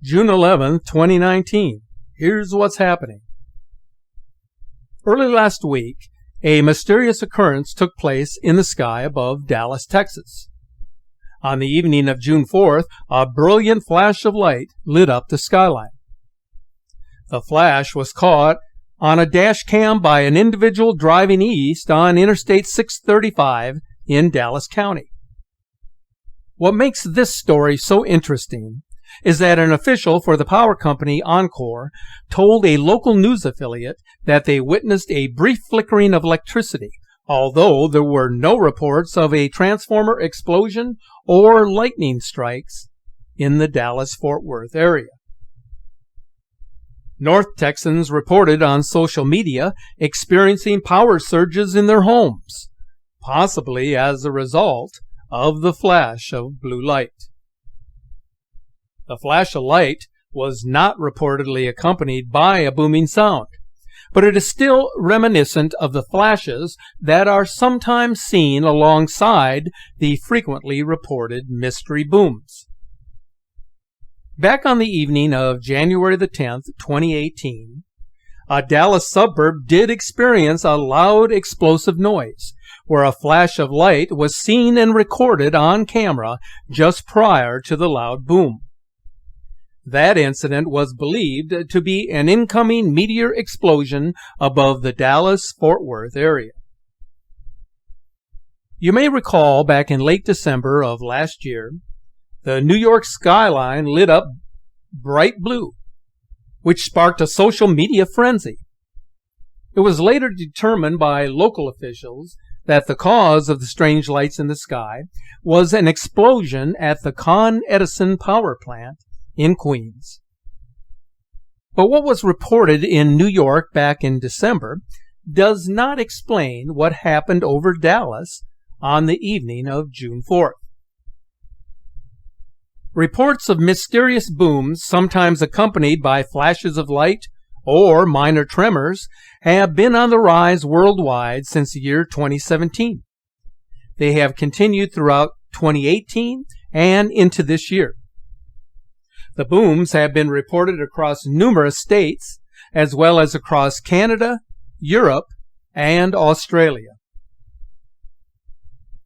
June 11th, 2019. Here's what's happening. Early last week, a mysterious occurrence took place in the sky above Dallas, Texas. On the evening of June 4th, a brilliant flash of light lit up the skyline. The flash was caught on a dash cam by an individual driving east on Interstate 635 in Dallas County. What makes this story so interesting is that an official for the power company Encore told a local news affiliate that they witnessed a brief flickering of electricity, although there were no reports of a transformer explosion or lightning strikes in the Dallas-Fort Worth area. North Texans reported on social media experiencing power surges in their homes, possibly as a result of the flash of blue light. The flash of light was not reportedly accompanied by a booming sound, but it is still reminiscent of the flashes that are sometimes seen alongside the frequently reported mystery booms. Back on the evening of January the 10th, 2018, a Dallas suburb did experience a loud explosive noise, where a flash of light was seen and recorded on camera just prior to the loud boom. That incident was believed to be an incoming meteor explosion above the Dallas-Fort Worth area. You may recall back in late December of last year, the New York skyline lit up bright blue, which sparked a social media frenzy. It was later determined by local officials that the cause of the strange lights in the sky was an explosion at the Con Edison power plant in Queens. But what was reported in New York back in December does not explain what happened over Dallas on the evening of June 4th. Reports of mysterious booms, sometimes accompanied by flashes of light or minor tremors, have been on the rise worldwide since the year 2017. They have continued throughout 2018 and into this year. The booms have been reported across numerous states, as well as across Canada, Europe, and Australia.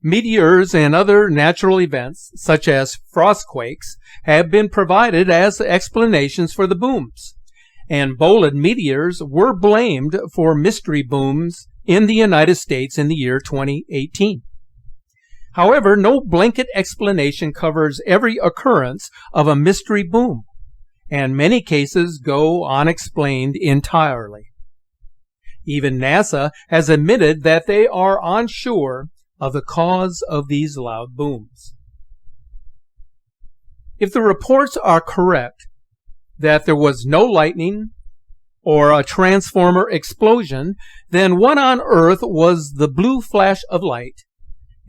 Meteors and other natural events, such as frostquakes, have been provided as explanations for the booms, and bolide meteors were blamed for mystery booms in the United States in the year 2018. However, no blanket explanation covers every occurrence of a mystery boom, and many cases go unexplained entirely. Even NASA has admitted that they are unsure of the cause of these loud booms. If the reports are correct that there was no lightning or a transformer explosion, then what on earth was the blue flash of light?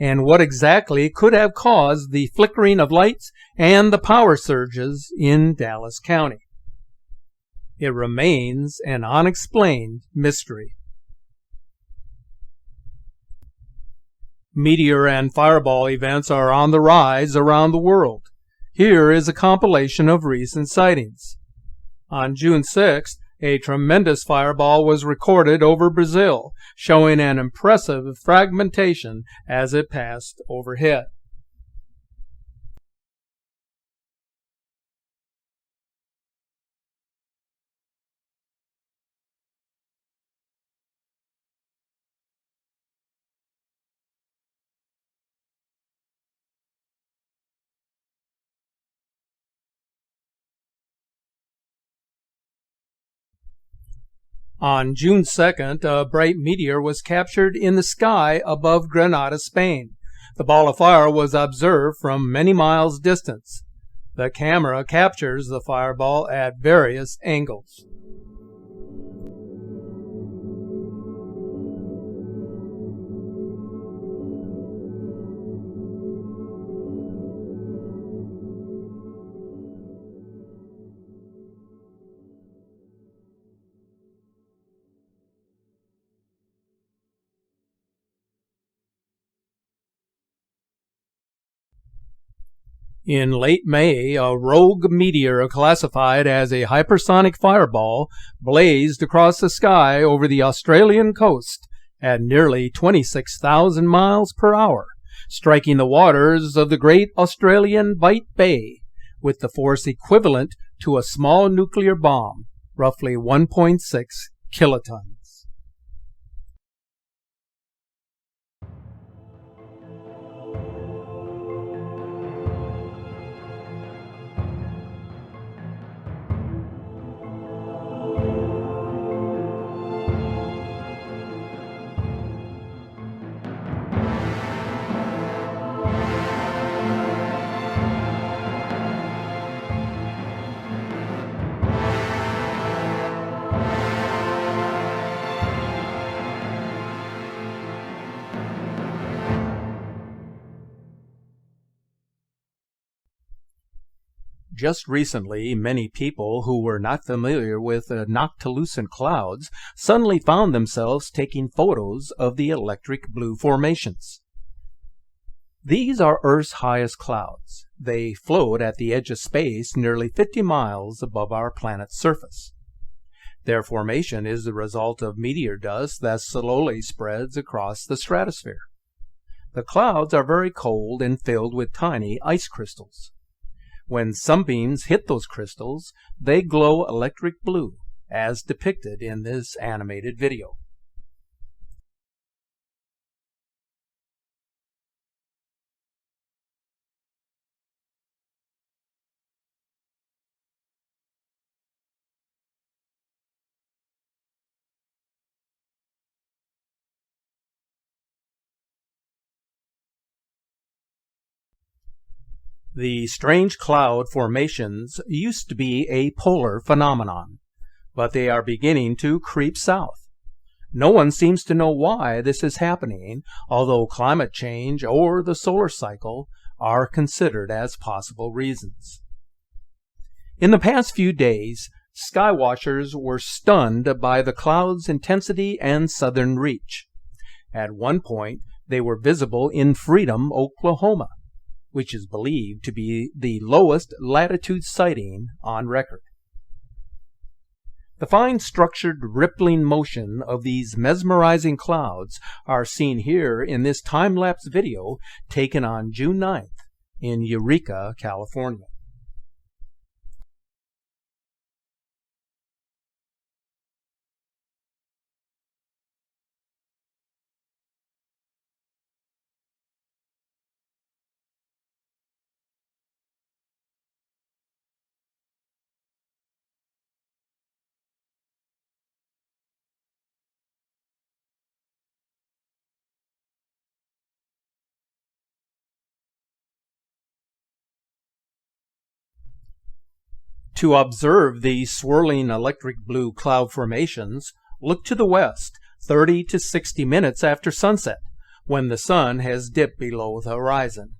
And what exactly could have caused the flickering of lights and the power surges in Dallas County? It remains an unexplained mystery. Meteor and fireball events are on the rise around the world. Here is a compilation of recent sightings. On June 6th, a tremendous fireball was recorded over Brazil, showing an impressive fragmentation as it passed overhead. On June 2nd, a bright meteor was captured in the sky above Granada, Spain. The ball of fire was observed from many miles distance. The camera captures the fireball at various angles. In late May, a rogue meteor classified as a hypersonic fireball blazed across the sky over the Australian coast at nearly 26,000 miles per hour, striking the waters of the Great Australian Bight Bay with the force equivalent to a small nuclear bomb, roughly 1.6 kilotons. Just recently, many people who were not familiar with Noctilucent clouds suddenly found themselves taking photos of the electric blue formations. These are Earth's highest clouds. They float at the edge of space nearly 50 miles above our planet's surface. Their formation is the result of meteor dust that slowly spreads across the stratosphere. The clouds are very cold and filled with tiny ice crystals. When sunbeams hit those crystals, they glow electric blue, as depicted in this animated video. The strange cloud formations used to be a polar phenomenon, but they are beginning to creep south. No one seems to know why this is happening, although climate change or the solar cycle are considered as possible reasons. In the past few days, sky watchers were stunned by the cloud's intensity and southern reach. At one point, they were visible in Freedom, Oklahoma, which is believed to be the lowest latitude sighting on record. The fine structured rippling motion of these mesmerizing clouds are seen here in this time-lapse video taken on June 9th in Eureka, California. To observe these swirling electric blue cloud formations, look to the west 30 to 60 minutes after sunset, when the sun has dipped below the horizon.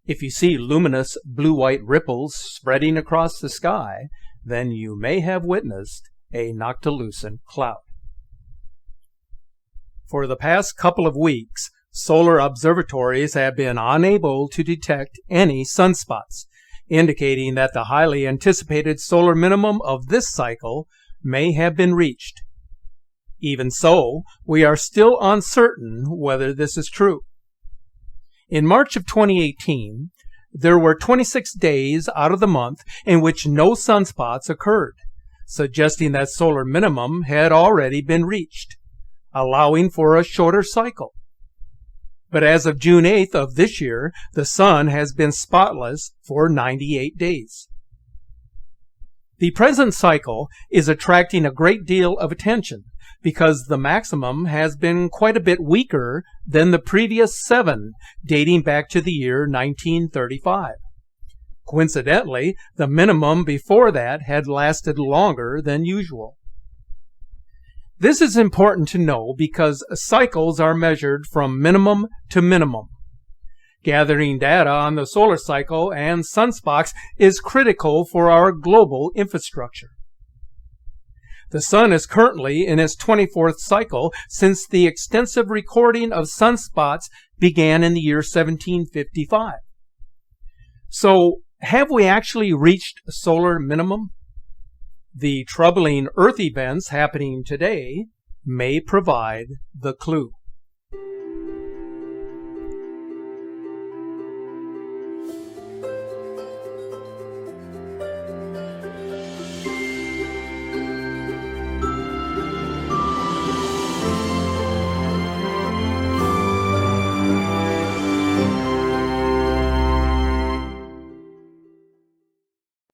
If you see luminous blue-white ripples spreading across the sky, then you may have witnessed a noctilucent cloud. For the past couple of weeks, solar observatories have been unable to detect any sunspots, indicating that the highly anticipated solar minimum of this cycle may have been reached. Even so, we are still uncertain whether this is true. In March of 2018, there were 26 days out of the month in which no sunspots occurred, suggesting that solar minimum had already been reached, allowing for a shorter cycle. But as of June 8th of this year, the sun has been spotless for 98 days. The present cycle is attracting a great deal of attention because the maximum has been quite a bit weaker than the previous 7, dating back to the year 1935. Coincidentally, the minimum before that had lasted longer than usual. This is important to know because cycles are measured from minimum to minimum. Gathering data on the solar cycle and sunspots is critical for our global infrastructure. The sun is currently in its 24th cycle since the extensive recording of sunspots began in the year 1755. So, have we actually reached solar minimum? The troubling Earth events happening today may provide the clue.